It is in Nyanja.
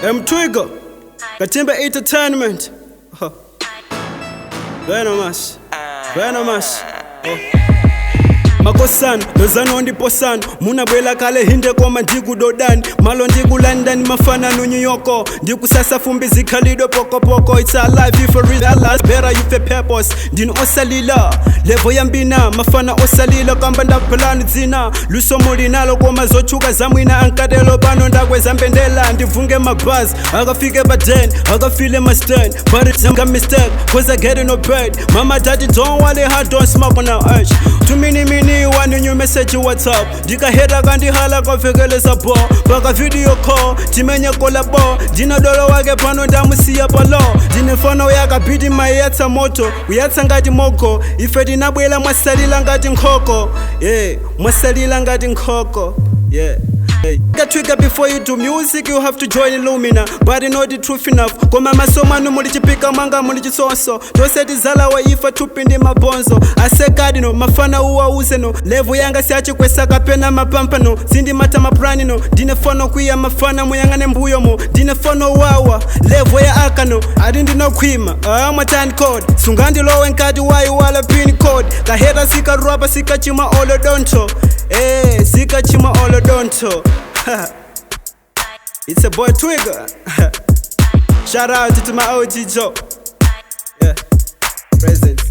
Mtwiga Katimba Entertainment. Venomous Makosan, lozano ndipo san Muna bwela kale hinde koma ndiku dodani Malo ndiku London mafana nu New York Ndiku sasa fumbi zikhalido poko poko It's a life if a real better you fe purpose Ndino osalila, levo yambina Mafana osalila kamba ndapelani zina Luso mulinalo koma zochuka zamwina Ankadelo pano ndakweza mbendela Ndivunge mabuzz, akafike baden Akafile my stand, but it's a mistake Cause I get no bed Mama daddy don't worry, I don't smoke on our edge Too many one new message WhatsApp Dika hera kandi hala kwa fekeleza po Baka video call, timenye kolabo Dina dolo wake pano damu siya palo Dine fono yaka bidi mayetsa moto Uyatsa ngati moko Ifedi nabwela mwasalila ngati nkoko Yeah, mwasalila ngati nkoko Yeah Get trigger before you do music, you have to join Illumina But you know the truth enough Koma masoma no mulichipika manga mulichisoso Toseti zala wa ifa tupindi mabonzo Ase no mafana uwa uzeno Levo yanga siachi kwesa kapena mapampano Sindi mata maprani no Dine fono kuya mafana muyangane mbuyo mo Dine fono wawa Levo ya akano Adindi no kwima Amwa time code Sungandi lowe nkadi wayu wala pin code Kahera sika rapa sika chima olodonto Sika chima olodonto It's a boy Twiga. Shout out to my OG Joe. Yeah, presents.